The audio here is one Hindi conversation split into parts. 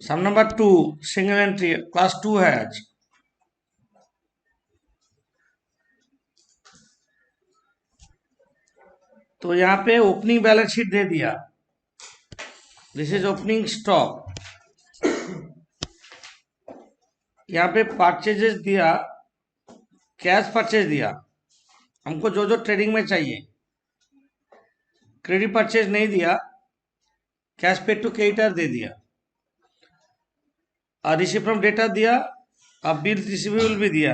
सम नंबर 2 सिंगल एंट्री क्लास 2 है आज। तो यहाँ पे ओपनिंग बैलेंस शीट दे दिया, दिस इज ओपनिंग स्टॉक। यहाँ पे परचेजेस दिया, कैश परचेज दिया, हमको जो जो ट्रेडिंग में चाहिए। क्रेडिट परचेज नहीं दिया, कैश पेड टू क्रेडिटर दे दिया, और रिसीव फ्रॉम डेटा दिया, और बिल रिसीवेबल भी दिया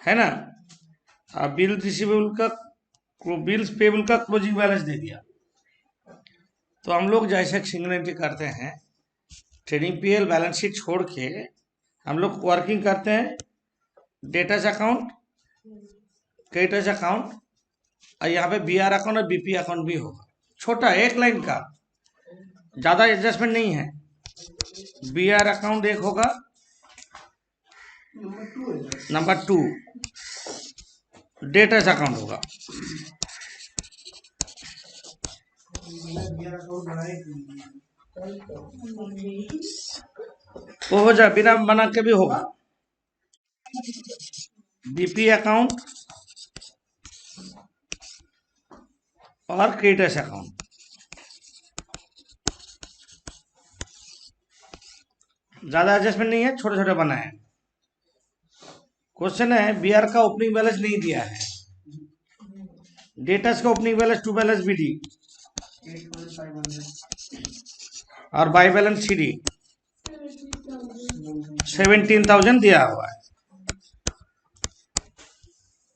है ना। और बिल रिसीवेबल का, बिल्स पेबल का क्लोजिंग बैलेंस दे दिया। तो हम लोग जैसे सिंगल एंट्री करते हैं, ट्रेडिंग पीएल बैलेंस शीट छोड़ के हम लोग वर्किंग करते हैं डेटास अकाउंट, क्रेडिटर्स अकाउंट, और यहाँ पे बीआर अकाउंट और बीपी अकाउंट भी होगा। छोटा एक लाइन का, ज्यादा एडजस्टमेंट नहीं है। बीआर अकाउंट एक होगा, नंबर 2 डेटास अकाउंट होगा। वो हो जाए, बिना बना के भी होगा। बीपी अकाउंट और क्रेडिटर्स अकाउंट, ज्यादा एडजस्टमेंट नहीं है, छोटे छोटे बना है। क्वेश्चन है बीआर का ओपनिंग बैलेंस नहीं दिया है, डेटास का opening balance to balance BD और बाई बैलेंस सीडी 17,000 दिया हुआ है।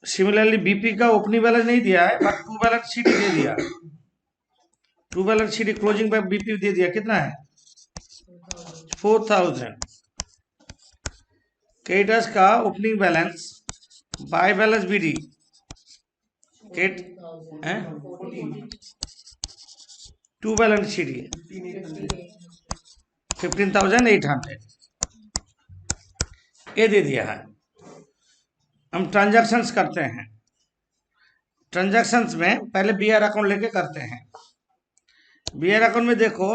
सिमिलरली बीपी का ओपनिंग बैलेंस नहीं दिया है, बट टू बैलेंस सीडी दे दिया। टू बैलेंस सीडी क्लोजिंग पे बीपी दे दिया, कितना है 4,000। क्रेडिटर्स का opening balance by balance BD to balance CD 15,800 ये दे दिया है। हम ट्रांजैक्शंस करते हैं, ट्रांजैक्शंस में पहले बीआर अकाउंट लेके करते हैं। बीआर अकाउंट में देखो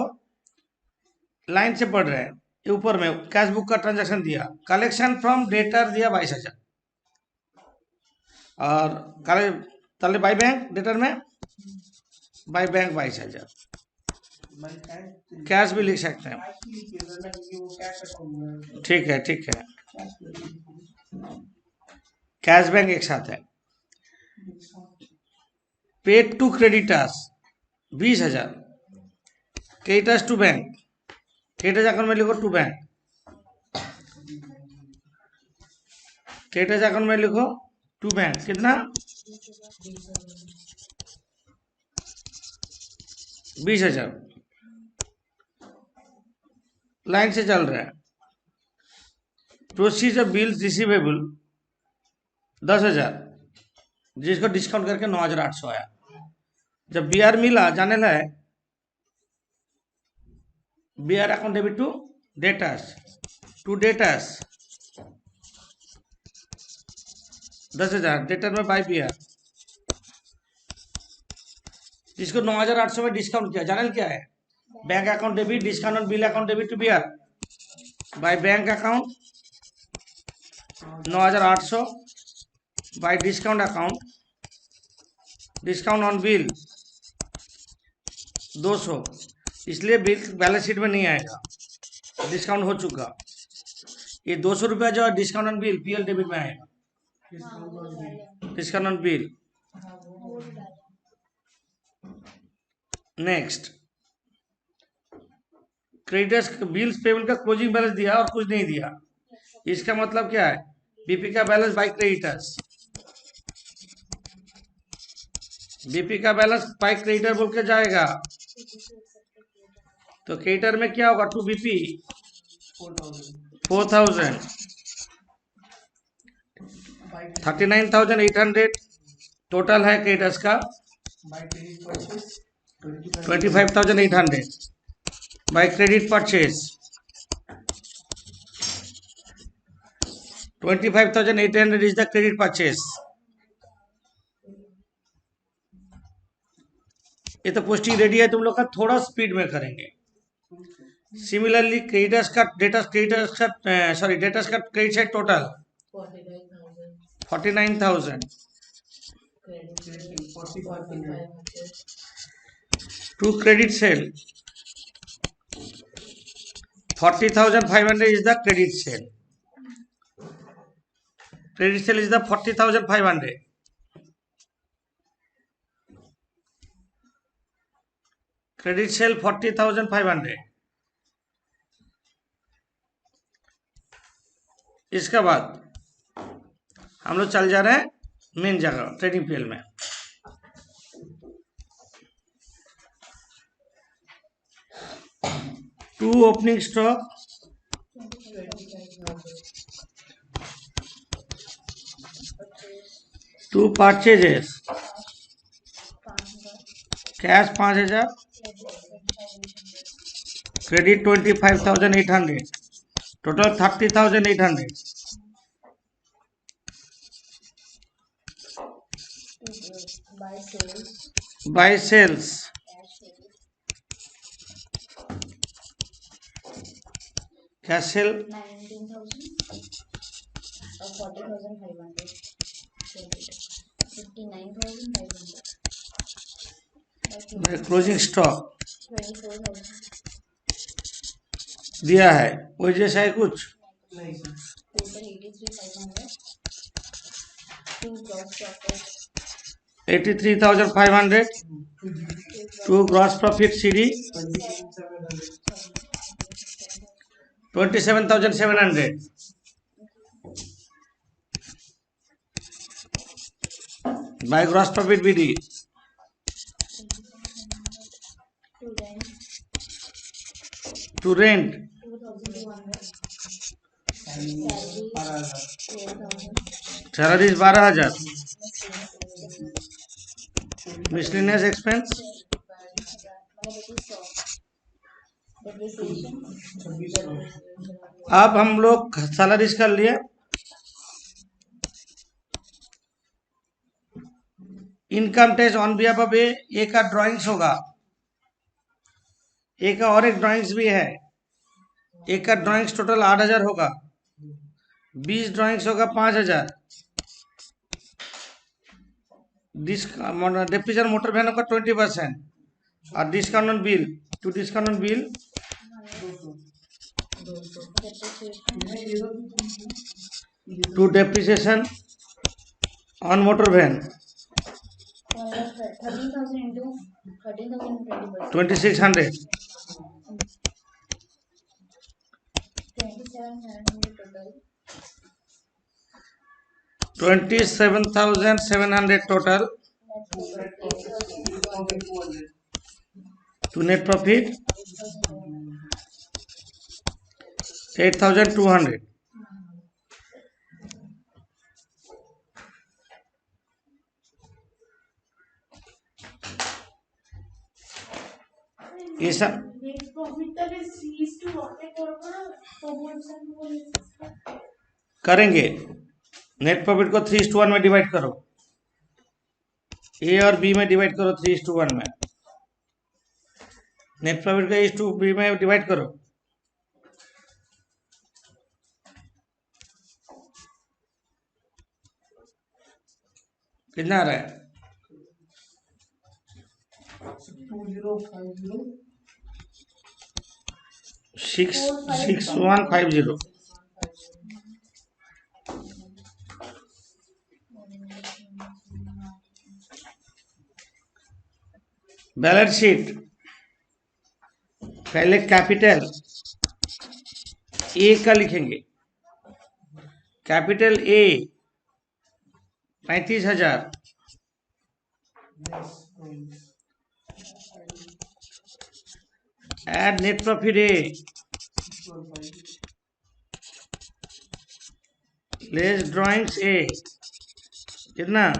लाइन से पढ़ रहे हैं, ऊपर में कैश बुक का ट्रांजैक्शन दिया, कलेक्शन फ्रॉम डेटर दिया 22,000, और तले बाई बैंक डेटर में बाई बैंक 22,000। कैश भी लिख सकते हैं, ठीक है ठीक है, कैश बैंक एक साथ है। Paid to creditors 20,000, creditors to bank, creditors account में लिखो टू बैंक, क्रेडिटर्स अकाउंट में लिखो टू बैंक, कितना 20,000। लाइन से चल रहा है। प्रोसीजर बिल्स रिसीवेबल 10,000, जिसको डिस्काउंट करके 9,800 आया। जब बीआर मिला, जाने लगा BR account debit to debtors 10,000, debtor में बाई बीआर, जिसको 9,800 में डिस्काउंट किया, जाने क्या है bank account debit, discount on bill account debit to BR by bank account 9,800 by discount account, discount on bill 200, इसलिए बिल बैलेंस शीट में नहीं आएगा, डिस्काउंट हो चुका। ये 200 रुपया जो है discount on bill PL debit में आएगा, discount on bill. Next, creditors bills payable का क्लोजिंग बैलेंस दिया और कुछ नहीं दिया, इसका मतलब क्या है बीपी का बैलेंस बाय क्रेडिटर्स, बीपी का बैलेंस बाय क्रेडिटर बोल के जाएगा। तो क्रेडिटर में क्या होगा टू बीपी 4,000, 39,800 टोटल है क्रेडिटर्स का, 25,800 by credit purchase 25,800 is the credit purchase. ये तो पोस्टिंग रेडी है, तुम लोग का थोड़ा स्पीड में करेंगे। Similarly, creditors cut credit side total 49,000. To credit sale 40,500 is the credit sale. Credit sale is the 40,500. Credit sale 40,500. इसके बाद हम लोग चल जा रहे हैं मेन जगह ट्रेडिंग पीएल में। To opening stock, to purchases, cash 5,000, credit 25,800, total 30,800. Buy sales cash sale 19,000 or 40,500. 59,500. by closing stock 24,000. दिया है, वही जैसा है कुछ Total 83,500. Two gross profit. 83,500. To gross profit CD 27,700. By gross profit BD To rent to rent 2,200. salaries 12,000. Miscellaneous expense अब हम लोग सैलरीज कर लिए। Income tax on behalf of A का ड्राइंग्स होगा, ए का और एक ड्राइंग्स भी है। ए का ड्राइंग्स टोटल 8,000 होगा, 20 ड्राइंग्स होगा 5,000। डेप्रिसिएशन मोटर वैन होगा 20% और discount on bill to discount on bill 2 depreciation on motor van 13,000 into 13,000 20%. 2,600. 27,700 total. 27,700 total to net profit 8,200. ये सब करेंगे। नेट प्रॉफिट को 3:1 में डिवाइड करो, ए और बी में डिवाइड करो 3:1 में। नेट प्रॉफिट को A/B में डिवाइड करो, कितना आ रहा है 6150। बैलेंस शीट पहले कैपिटल ए का लिखेंगे। Capital A 35,000, add net profit A less drawings A कितना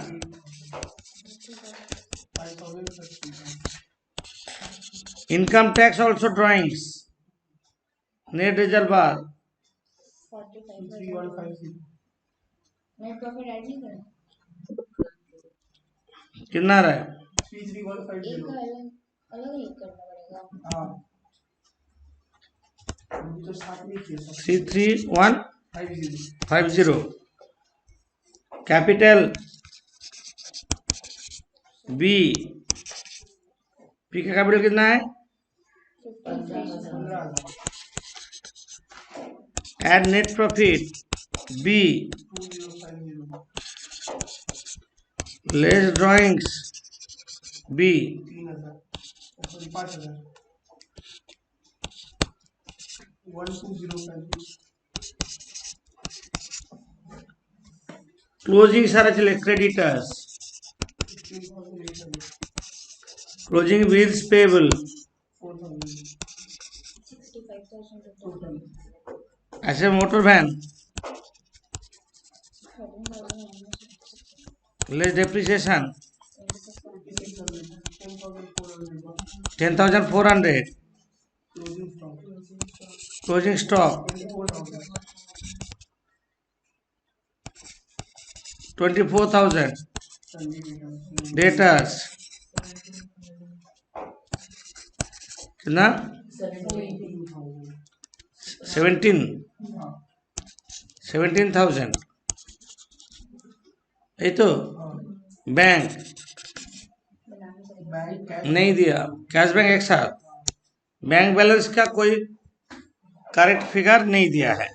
5,030। Income tax also drawings net result बार 45,000. नेट प्रॉफिट ऐड नहीं करना, कितना आ रहा है एक का अलग अलग करना पड़ेगा। 33150 कैपिटल बी पी का कैपिटल कितना है 53. Add net profit B less drawings B 1205 closing सारा चले creditors 15,800 closing bills payable 4,000 65,000 total ऐसे motor van 13,000. Less depreciation 10,400 10,400 closing stock closing stock 24,000 24,000 debtors कितना 17,000 ये तो बैंक बैंक कैश नहीं दिया कैश बैंक एक साथ बैंक बैलेंस का कोई करेक्ट फिगर नहीं दिया है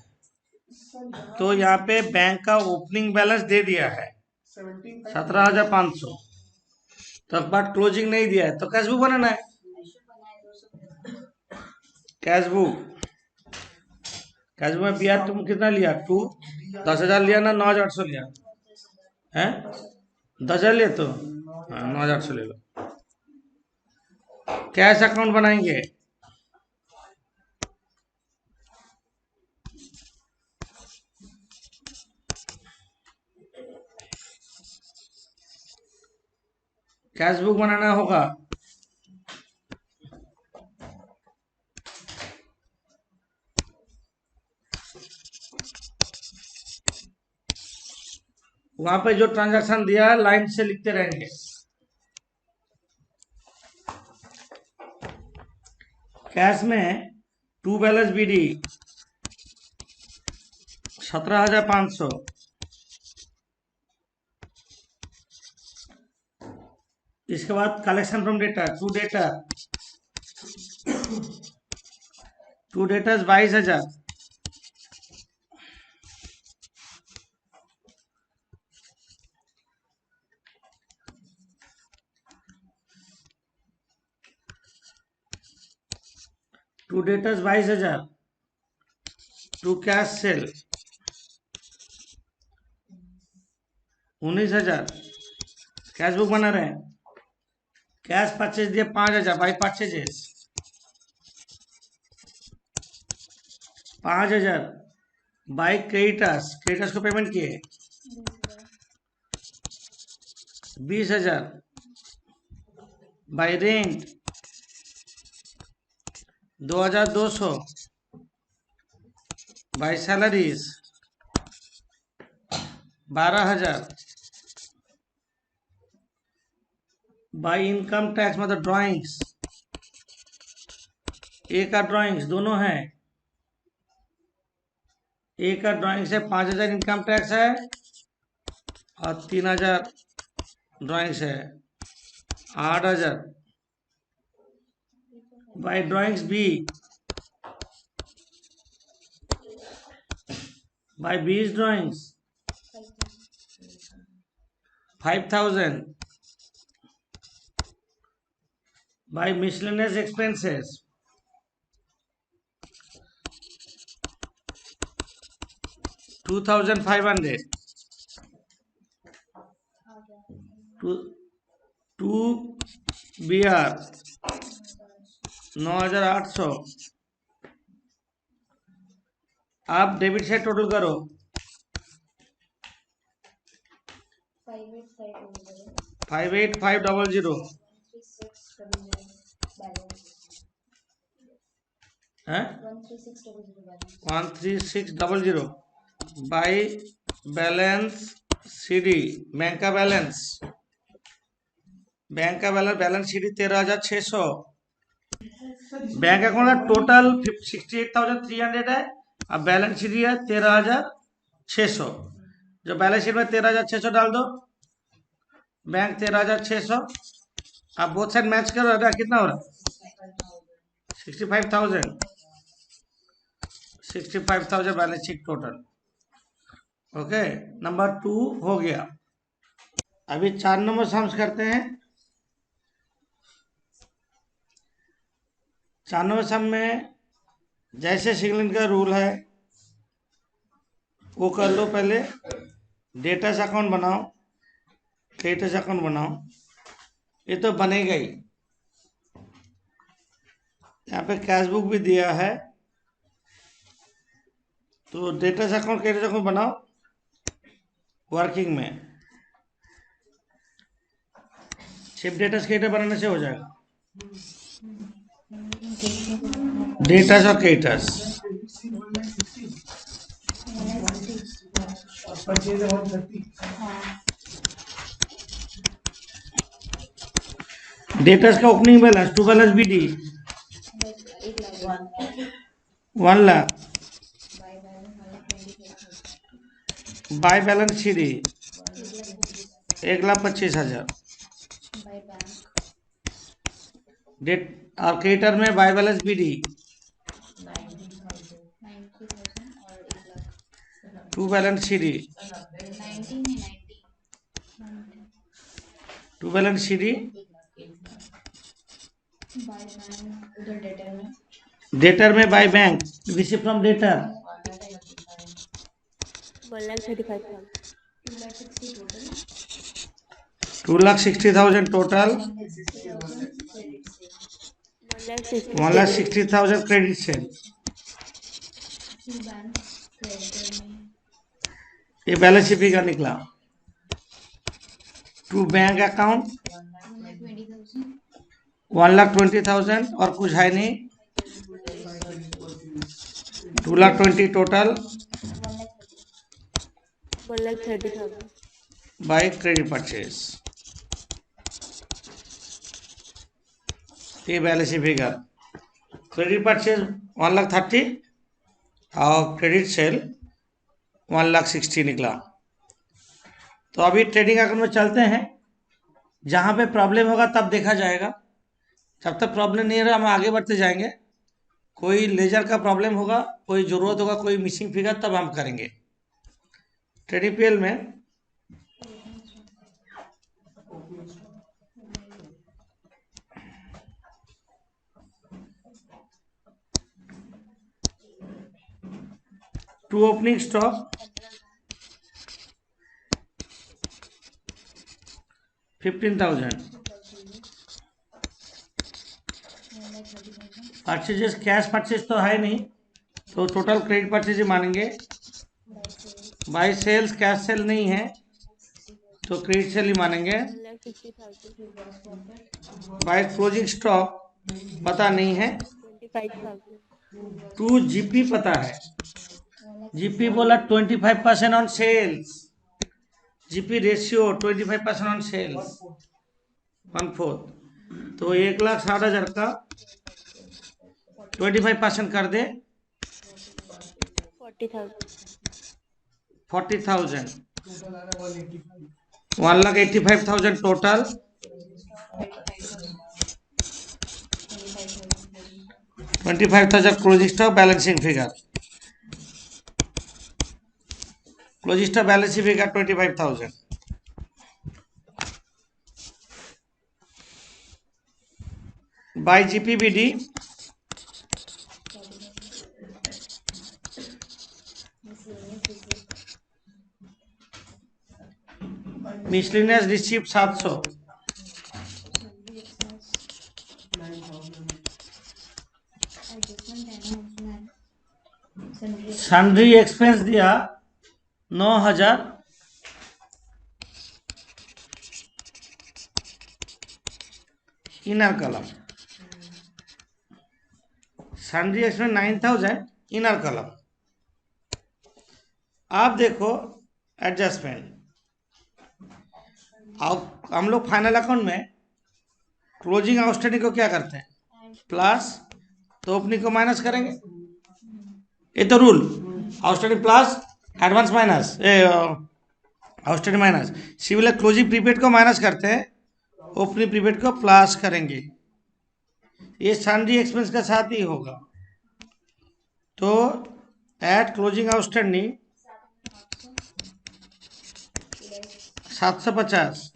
तो यहाँ पे बैंक का ओपनिंग बैलेंस दे दिया है 17,500 तो बट क्लोजिंग नहीं दिया है तो कैश बुक बनाना है कैश बुक में बिया तुम कितना लिया 10,000 लिया ना 9,800 लिया है 10,000 लिया तो हाँ 9,800 ले लो कैश अकाउंट बनाएंगे कैश बुक बनाना होगा वहां पे जो ट्रांजैक्शन दिया है लाइन से लिखते रहेंगे कैश में टू बैलेंस बीडी 17,500 इसके बाद कलेक्शन फ्रॉम डेटा to debtors 22,000 to debtors 22,000 to cash sale 19,000 cash book बना रहे हैं कैश परचेज दिए 5,000 बाई परचेजेस 5,000 बाई क्रेडिटर्स को पेमेंट किए 20,000 by rent 2,200 by salaries 12,000 by income tax मतलब ड्राइंग्स एक का ड्राइंग्स दोनों हैं एक का ड्राइंग्स है 5,000 इनकम टैक्स है और 3,000 ड्राइंग्स है 8,000 बाई ड्राइंग्स बी बाई बीस drawings 5,000 by miscellaneous expenses 2,500 to BR 9,800 आप डेबिट से टोटल करो 58,500. 58,500 हैं 13600 balance. 13600 by balance CD bank का बैलेंस CD 13,600 बैंक अकाउंट का टोटल 68,300 है। अब बैलेंस शीट है 13,600। जो बैलेंस शीट में 13,600 डाल दो, बैंक 13,600। आप बोथ साइड मैच करो, कितना हो रहा है? 65,000। 65,000 balance sheet total. Okay, number 2 हो गया। अभी 4 नंबर सम्स करते हैं। 4 नंबर सम में जैसे सिग्नल का रूल है वो कर लो। पहले डेटा से अकाउंट बनाओ, क्रेडिटर्स अकाउंट बनाओ। ये तो बनेगा ही। यहाँ पे कैश बुक भी दिया है, तो डेटा से अकाउंट क्रेडिटर्स अकाउंट बनाओ वर्किंग में। सिर्फ डेटा क्रेडिटर बनाने से हो जाएगा। डेटास और क्रेडिटर्स। Purchase amount 30। डेटास का opening balance to balance B D 1 lakh. By balance C D 1,25,000। Debt और क्रेडिटर में by balance B D 2 balance C D 2 balance C D. Debtor में by bank receive from debtor 2,60,000 total. 1,60,000 credit sale. ये बैलेंस शीट का निकला। टू बैंक अकाउंट 1,20,000 और कुछ है नहीं। 2,20,000 टोटल 1,30,000 बाय क्रेडिट परचेज। ये balance sheet figure. Credit purchase 1,30,000 और क्रेडिट सेल 1,60,000 निकला। तो अभी ट्रेडिंग अकाउंट में चलते हैं। जहाँ पे प्रॉब्लम होगा तब देखा जाएगा। जब तक प्रॉब्लम नहीं रहा हम आगे बढ़ते जाएंगे। कोई लेजर का प्रॉब्लम होगा, कोई ज़रूरत होगा, कोई मिसिंग फिगर, तब हम करेंगे। ट्रेडिंग पीएल में to opening stock 15,000। Purchases cash purchase तो है नहीं, तो टोटल क्रेडिट परचेज ही मानेंगे। बाई सेल्स कैश सेल नहीं है, तो क्रेडिट सेल ही मानेंगे। 1,60,000 बाई क्लोजिंग स्टॉक पता नहीं है। 25,000 टू जीपी पता है। जीपी बोला 25% on sales. GP ratio 25% on sales 1/4। तो 1,60,000 का 25% कर दे 40,000। 1,85,000 total. 25,000 closing stock balancing figure. Closing stock balancing figure 25,000। By GPBD miscellaneous receipt 700। Sundry expense दिया 9,000। इनर कलम सन्ड्री एक्सपेंस 9,000 इनर कलम। आप देखो एडजस्टमेंट। अब हम लोग फाइनल अकाउंट में क्लोजिंग आउटस्टैंडिंग को क्या करते हैं? प्लस तो ओपनिंग को माइनस करेंगे, ये तो rule. Outstanding plus advance minus outstanding minus, सिविल क्लोजिंग प्रीपेड को माइनस करते हैं, ओपनिंग प्रीपेड को प्लस करेंगे। ये सन्ड्री एक्सपेंस के साथ ही होगा। तो at closing outstanding 750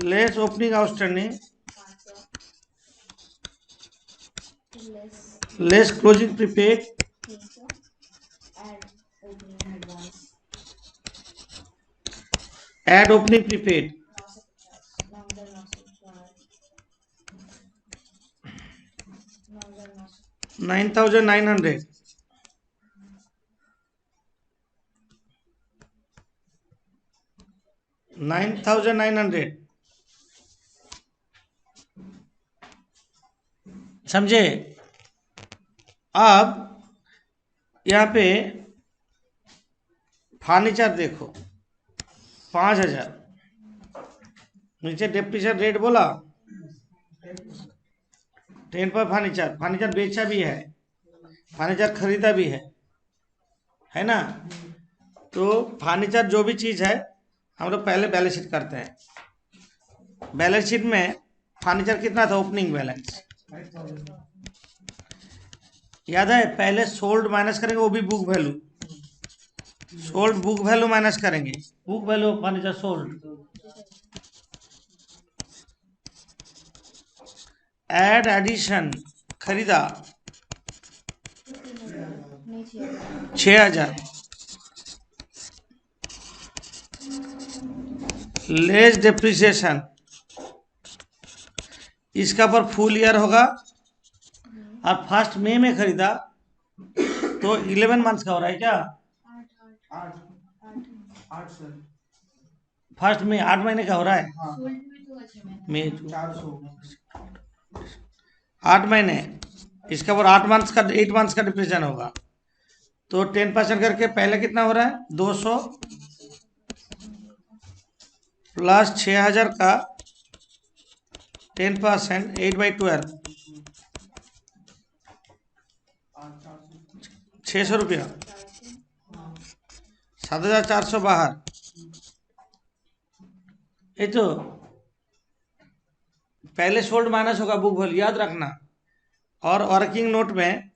less opening outstanding less closing prepaid add opening prepaid 9,900 9,900 समझे। अब यहाँ पे फर्नीचर देखो 5,000, नीचे डेप्रिसिएशन रेट बोला 10 पर फर्नीचर, फर्नीचर बेचा भी है, फर्नीचर खरीदा भी है ना। तो फर्नीचर जो भी चीज़ है हम लोग पहले बैलेंस शीट करते हैं। बैलेंस शीट में फर्नीचर कितना था, ओपनिंग बैलेंस याद है, पहले सोल्ड माइनस करेंगे, वो भी book value, sold book value minus करेंगे, book value furniture sold, add addition खरीदा 6,000 लेस डेप्रिसिएशन, इसका पर फुल ईयर होगा, और फर्स्ट मई में खरीदा तो 11 मंथ्स का हो रहा है क्या, 8 सर। फर्स्ट में 8 महीने का हो रहा है, हाँ मई 400। 8 महीने, इसका पर 8 मंथ्स का 8 मंथ्स का डिप्रेशन होगा। तो 10% करके पहले कितना हो रहा है, 200 प्लस 6,000 का 10%, 8/12 600 रुपया, 7,400 बाहर। ये तो पहले सोल्ड माइनस होगा बुक वैल्यू, याद रखना। और वर्किंग नोट में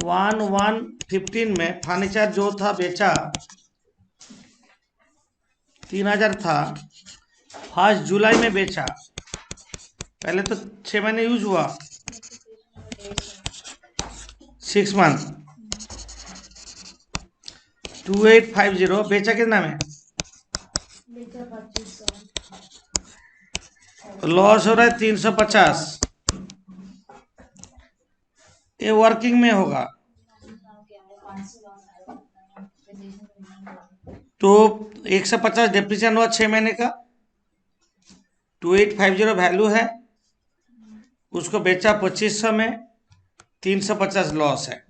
1/1/15 में फर्नीचर जो था बेचा 3,000 था, 1 जुलाई में बेचा, पहले तो 6 महीने यूज हुआ, 6 मंथ, 2850 बेचा कितना में, लॉस हो रहा है 350, ये वर्किंग में होगा। तो 150 डेप्रिसिएशन हुआ 6 महीने का, 2850 वैल्यू है, उसको बेचा 2500 में, 350 लॉस है।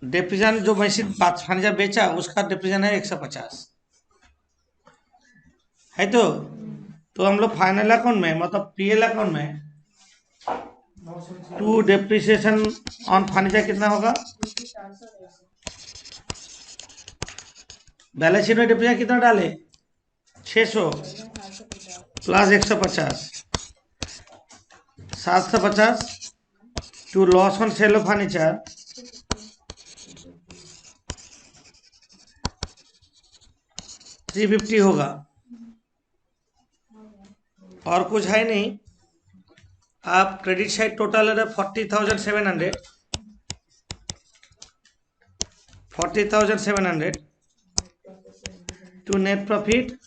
डेप्रिसिएशन जो मशीन फर्नीचर बेचा उसका डेप्रिसिएशन है 150 है। तो हम लोग फाइनल अकाउंट में मतलब पीएल अकाउंट में टू डेप्रिसिएशन ऑन फर्नीचर कितना होगा, बैलेंस शीट में डेप्रिसिएशन कितना डाले 600 plus 150 750 to loss on sale of furniture 350 होगा, और कुछ है नहीं। आप क्रेडिट साइड टोटल है 40,700 टू नेट प्रॉफिट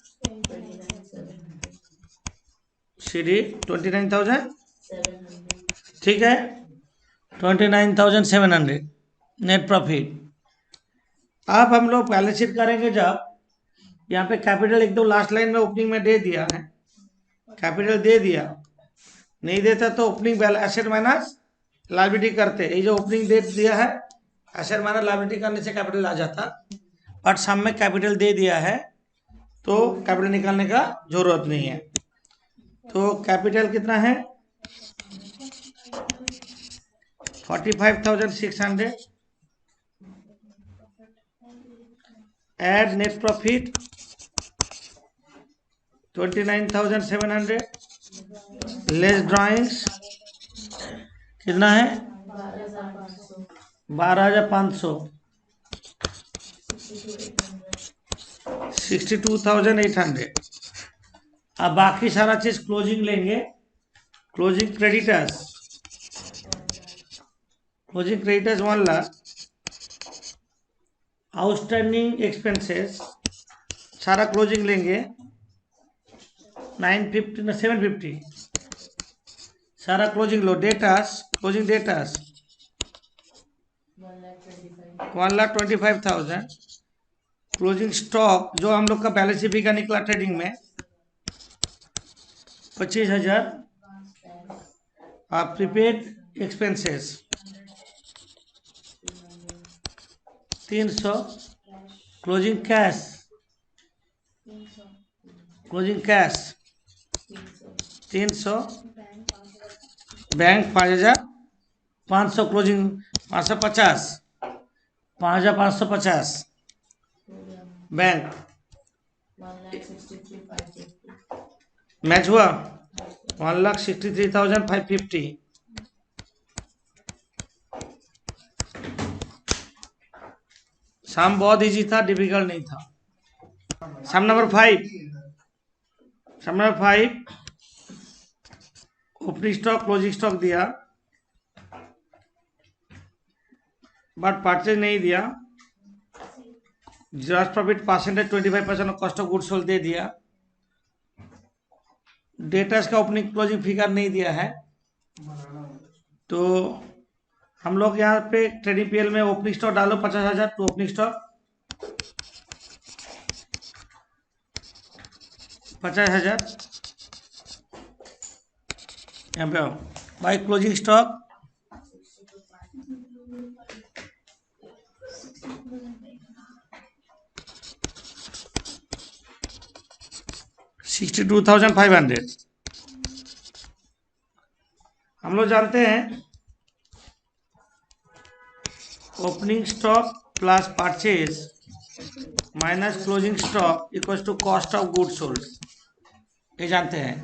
सीडी 29,000, ठीक है, 29,700 नेट प्रॉफिट। अब हम लोग बैलेंस शीट करेंगे जब यहाँ पे कैपिटल एकदम लास्ट लाइन में ओपनिंग में दे दिया है, कैपिटल दे दिया, नहीं देता तो ओपनिंग एसेट माइनस लायबिलिटी करते, ये जो ओपनिंग डेट दिया है एसेट माइनस लायबिलिटी करने से कैपिटल आ जाता, बट सम में कैपिटल दे दिया है तो कैपिटल निकालने का जरूरत नहीं है। तो कैपिटल कितना है 45,600. Add net profit 29,700. Less drawings कितना है? 12,500. 62,800. अब बाकी सारा चीज क्लोजिंग लेंगे. Closing creditors 1 lakh. Outstanding expenses सारा क्लोजिंग लेंगे 750. सारा क्लोजिंग लो. Debtors closing debtors 1,25,000. Closing stock जो हम लोग का बैलेंस शीट का निकला ट्रेडिंग में 25,000. आप prepaid expenses 300. Closing cash 300. Bank 5,500. Closing 550. 5,550 bank. Match हुआ 1,63,550. सम बहुत इजी था, डिफिकल्ट नहीं था. Sum number 5 opening stock closing stock दिया बट परचेज नहीं दिया. Gross profit percentage 25% of cost of goods sold दे दिया. डेटर्स का ओपनिंग क्लोजिंग फिगर नहीं दिया है. तो हम लोग यहाँ पे ट्रेडिंग पीएल में ओपनिंग स्टॉक डालो 50,000 टू ओपनिंग स्टॉक 50,000. यहाँ पे आओ बाई क्लोजिंग स्टॉक 62,500. हम लोग जानते हैं opening stock plus purchase minus closing stock equals to cost of goods sold. ये जानते हैं.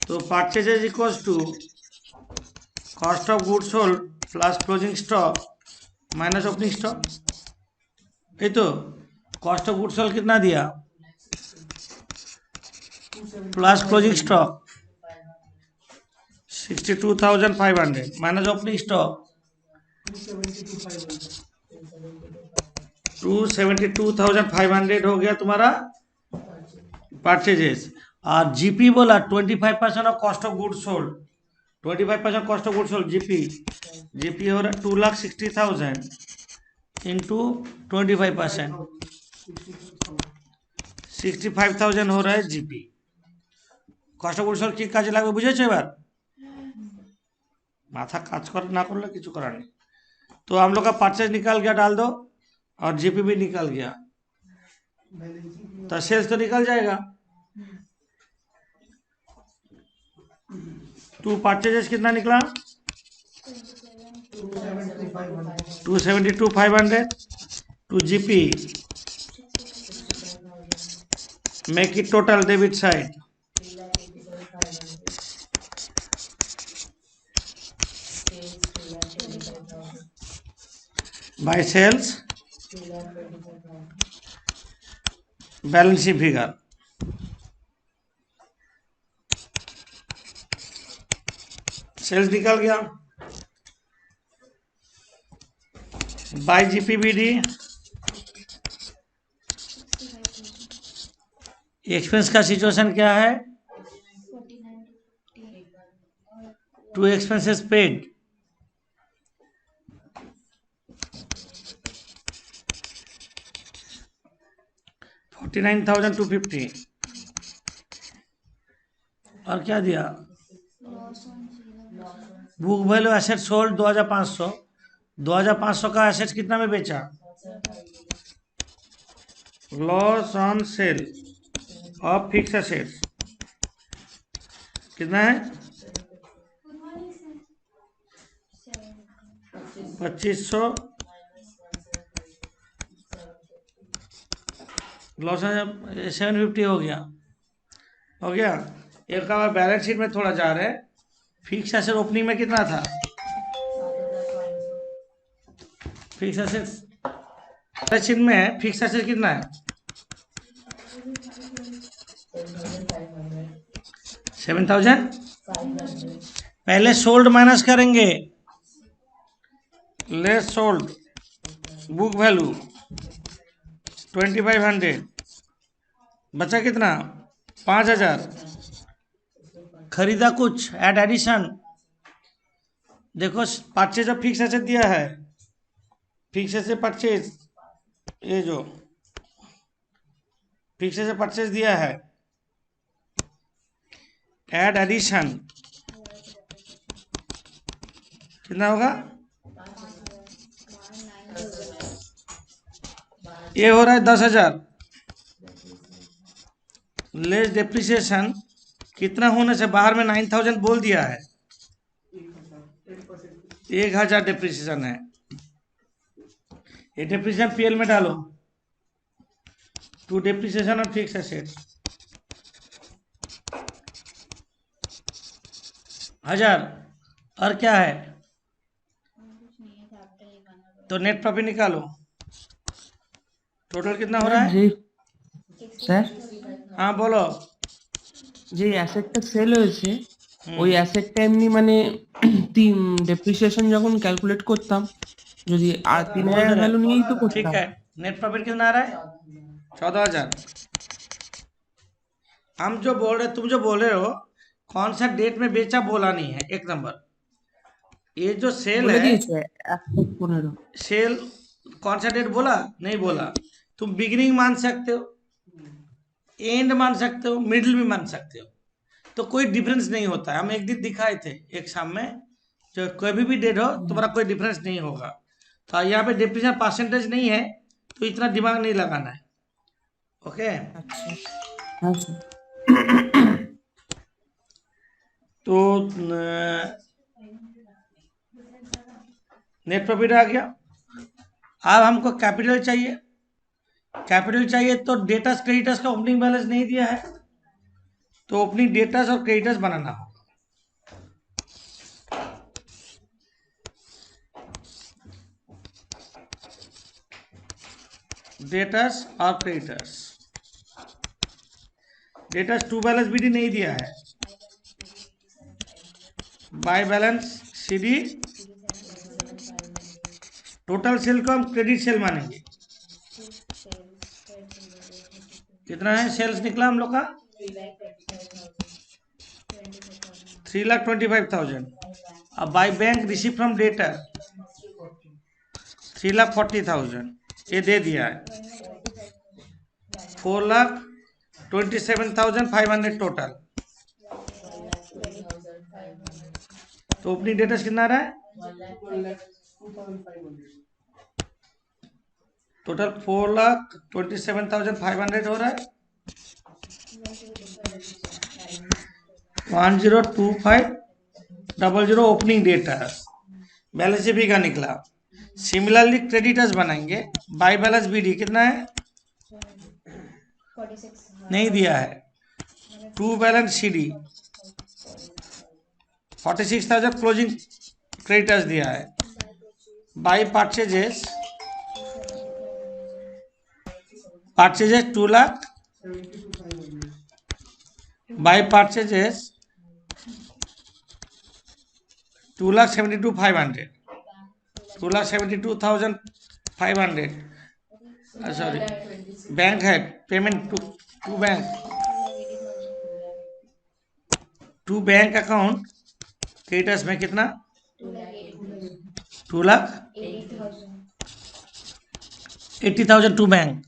तो purchase is equals to cost of goods sold plus closing stock minus opening stock. ये तो कॉस्ट ऑफ गुड्स सोल्ड कितना दिया plus closing stock 62,500 minus opening stock 272,500 हो गया तुम्हारा परचेजेस. और जीपी बोला 25% of cost of goods sold. 25% cost of goods sold GP हो रहा है 2,60,000 इंटू 25% 65,000 हो रहा है जीपी. কষ্ট পরিশ্রম কি কাজে লাগবে বুঝেছো এবার? माथा काज कर ना कर किसी करार नहीं. तो हम लोग का परचेज निकल गया डाल दो और जीपी भी निकल गया तो सेल्स तो निकल जाएगा. टू परचेजेस कितना निकला 272,500 to GP make it total debit side by sales balance sheet figure. Sales निकल गया बाय जीपीबीडी. एक्सपेंस का सिचुएशन क्या है 49 टू एक्सपेंसेस पेड 49,250. और क्या दिया बुक वैल्यू एसेट सोल्ड 2,500. 2,500 का एसेट कितना में बेचा loss on sale of fix assets कितना है 2500 लॉस 750 हो गया। एक का बैलेंस शीट में थोड़ा जा रहे हैं। फिक्स एसेट ओपनिंग में कितना था? फिक्स एसेट बैलेंस शीट में फिक्स एसेट कितना है? 7,000। पहले सोल्ड माइनस करेंगे, लेस सोल्ड, बुक वैल्यू 2500, बचा कितना? 5,000। खरीदा कुछ, एड एडिशन। देखो परचेज ऑफ फिक्स एसेट दिया है, फिक्स एसेट परचेज, ये जो फिक्स एसेट परचेज दिया है, एड एडिशन कितना होगा? ये हो रहा है 10,000। लेस डेप्रिसिएशन कितना होने से बाहर में 9,000 बोल दिया है, 1,000 डेप्रिसिएशन है। ये डेप्रिसिएशन पीएल में डालो, टू डेप्रिसिएशन और फिक्स एसेट 1,000। और क्या है? तो नेट प्रॉफिट निकालो, टोटल कितना हो रहा है? জি স্যার हाँ बोलो। যে অ্যাসেটটা সেল হয়েছে ওই অ্যাসেটটা এমনি মানে ডেপ্রিসিয়েশন যখন ক্যালকুলেট করতাম যদি আর 3,000 ভ্যালু নিয়েই তো ठीक করতাম। है, नेट प्रॉफिट कितना आ रहा है? 14,000। हम जो बोल रहे, तुम जो बोल रहे हो, कौन सा डेट में बेचा बोला नहीं है। एक नंबर, ये जो सेल বলে है, দিয়েছে 115। सेल कौन सा डेट बोला? नहीं बोला। तुम बिगिनिंग मान सकते हो, एंड मान सकते हो, मिडिल भी मान सकते हो, तो कोई डिफरेंस नहीं होता है। हम एक दिन दिखाए थे एग्जाम में, जो कोई भी डेट हो तुम्हारा कोई डिफरेंस नहीं होगा। तो यहाँ पे डिप्रेशन परसेंटेज नहीं है, तो इतना दिमाग नहीं लगाना है। ओके, আচ্ছা হ্যাঁ স্যার। तो नेट प्रॉफिट आ गया। अब हमको कैपिटल चाहिए। कैपिटल चाहिए तो डेटर्स क्रेडिटर्स का ओपनिंग बैलेंस नहीं दिया है, तो ओपनिंग डेटर्स और क्रेडिटर्स बनाना होगा। डेटर्स और creditors, debtors to balance BD नहीं दिया है, by balance CD. Total sale को हम क्रेडिट सेल मानेंगे। कितना है सेल्स निकला हम लोग का? 3,25,000। अब bye bank receive from debtor 3,40,000, ये दे दिया है। 4,27,500 टोटल। तो ओपनिंग डेटर्स कितना आ रहा है? टोटल 4,27,500 हो रहा है। 102500 ओपनिंग डेटर्स, बैलेंस शीट का निकला। सिमिलरली क्रेडिटर्स बनाएंगे, बाय बैलेंस बीडी कितना है? 46 नहीं दिया है। To balance CD 46,000 closing creditors दिया है। By purchases 2 lakh, by purchases 2,72,500, 2,72,500। Sorry, bank है payment to bank, to bank account creditors में कितना? 2,80,000 टू बैंक।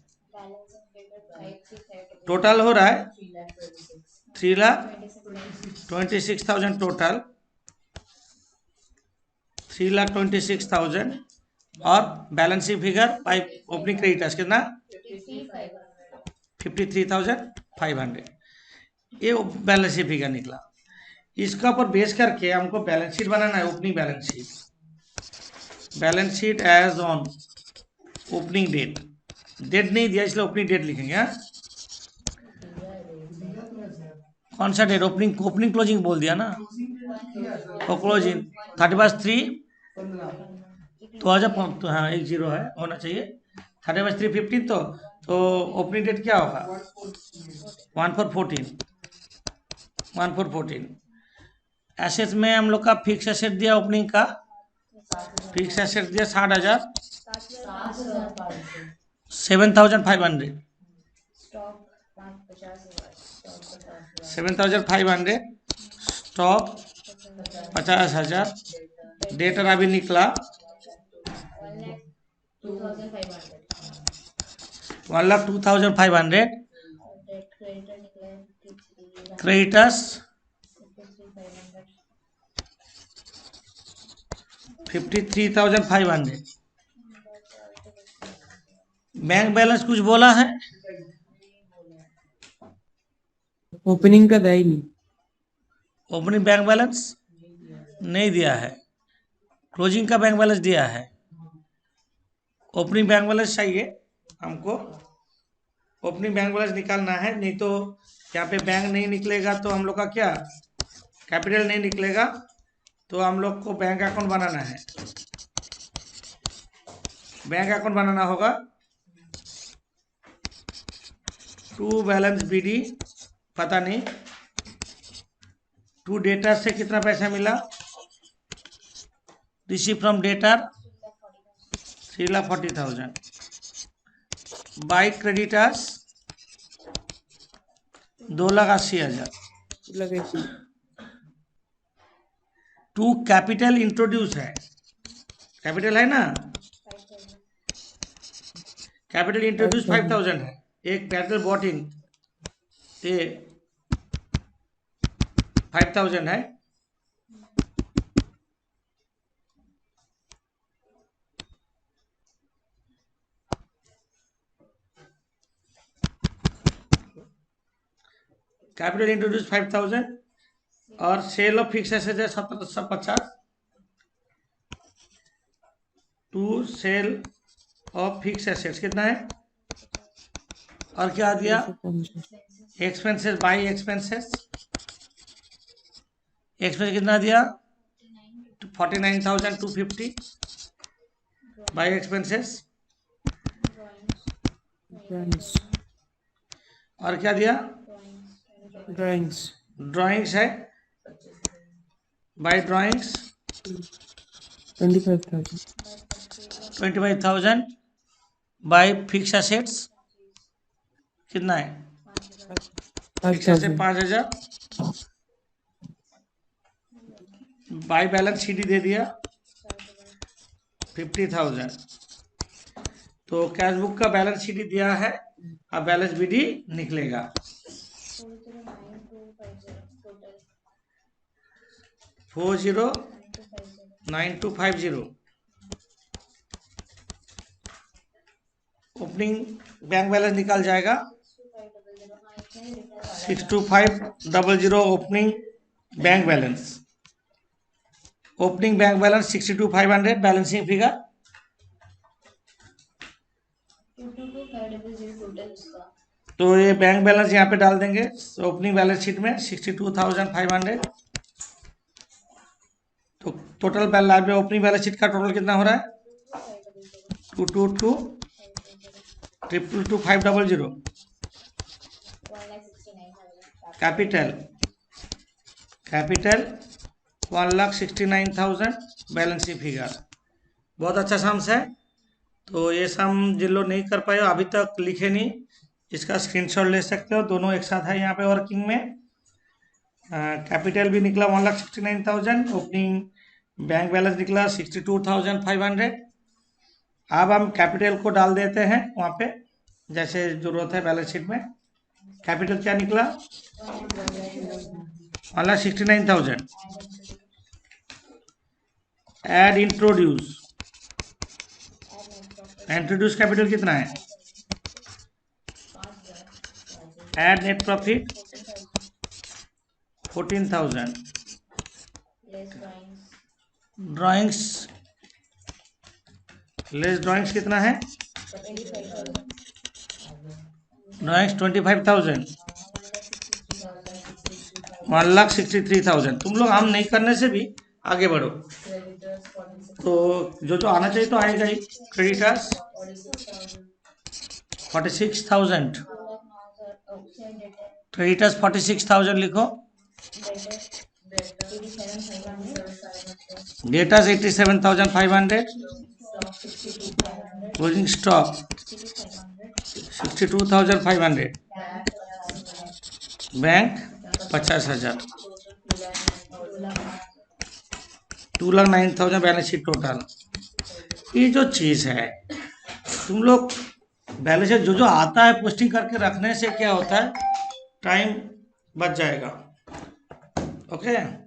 टोटल हो रहा है 3,26,000 टोटल, 3,26,000। और balance sheet figure by opening creditors कितना? 53,500। ये बैलेंस शीट फिगर निकला। इसका ऊपर बेस करके हमको बैलेंस शीट बनाना है, opening balance sheet. Balance sheet as on opening date, date नहीं दिया इसलिए ओपनिंग डेट लिखेंगे। हाँ, कौन सा डेट? ओपनिंग ओपनिंग क्लोजिंग बोल दिया ना, और क्लोजिंग 31/3/2000। तो हाँ, 10 है, होना चाहिए 31/3/15। तो ओपनिंग डेट क्या होगा? 1/4/14। एसेट्स में हम लोग का फिक्स एसेट दिया ओपनिंग का, फिक्स एसेट दिया 60,000, 7,500, स्टॉक 50,000, स्टॉक 7,500, स्टॉक 50,000, डेटर अभी निकला 1,02,500, 1,02,500, डेट क्रेडिटर निकला है 53, क्रेडिटर्स 53,500। बैंक बैलेंस कुछ बोला है? ओपनिंग का दया ही नहीं। ओपनिंग बैंक बैलेंस नहीं दिया है, क्लोजिंग का बैंक बैलेंस दिया है। ओपनिंग बैंक बैलेंस चाहिए हमको, ओपनिंग बैंक बैलेंस निकालना है, नहीं तो यहाँ पे बैंक नहीं निकलेगा तो हम लोग का क्या, कैपिटल नहीं निकलेगा, तो हम लोग को बैंक अकाउंट बनाना है। बैंक अकाउंट बनाना होगा। टू बैलेंस बीडी, पता नहीं टू डेटर से कितना पैसा मिला, receive from debtor 3,40,000, by creditors 2,80,000, लगे सी। टू कैपिटल इंट्रोड्यूस है, कैपिटल है ना, कैपिटल इंट्रोड्यूस 5,000 है, एक कैपिटल बॉट इन ये 5,000 है। कैपिटल इंट्रोड्यूस 5,000 और सेल ऑफ फिक्स एसेट है 1750। To sale of fix assets कितना है, और क्या दिया, एक्सपेंसेस बाई एक्सपेंसेस, एक्सपेंस कितना दिया 49,250 बाई एक्सपेंसेस, और क्या दिया, ड्राइंग्स ड्राइंग्स है, by drawings 25,000 by fix assets कितना है, fix asset 5,000, by balance sheet दे दिया 50,000। तो कैश बुक का बैलेंस शीट दिया है, अब बैलेंस बीडी निकलेगा 409250। ओपनिंग बैंक बैलेंस निकल जाएगा 62,500 opening bank balance, opening bank balance 62,500, balancing figure 22,500 total उसका। तो ये बैंक बैलेंस यहाँ पे डाल देंगे ओपनिंग बैलेंस शीट में 62,500। तो total balance opening balance sheet का टोटल कितना हो रहा है 222,222,500। 1,69,000 कैपिटल 1,69,000 बैलेंसिंग फिगर। बहुत अच्छा सम्स है। तो ये सम जिन लोग नहीं कर पाए अभी तक लिखे नहीं, इसका स्क्रीनशॉट ले सकते हो, दोनों एक साथ है यहाँ पे वर्किंग में। कैपिटल भी निकला 1,69,000, ओपनिंग बैंक बैलेंस निकला 62,500। अब हम कैपिटल को डाल देते हैं वहाँ पे जैसे जरूरत है बैलेंस शीट में। कैपिटल क्या निकला 1,69,000। एड इंट्रोड्यूस कैपिटल कितना है, add net profit 14,000। Less drawings drawings less drawings कितना है? ड्राइंग्स 25,000, 1,63,000। तुम लोग हम नहीं करने से भी आगे बढ़ो। तो जो आना चाहिए तो आएगा ही। क्रेडिटर्स 46,000, क्रेडिटर्स 46,000 लिखो। Debtors 87,500, closing stock 62,500, bank 50,000, 2,09,000 balance sheet total. ये जो चीज़ है तुम लोग बैलेंस शीट जो आता है पोस्टिंग करके रखने से क्या होता है, टाइम बच जाएगा। ओके।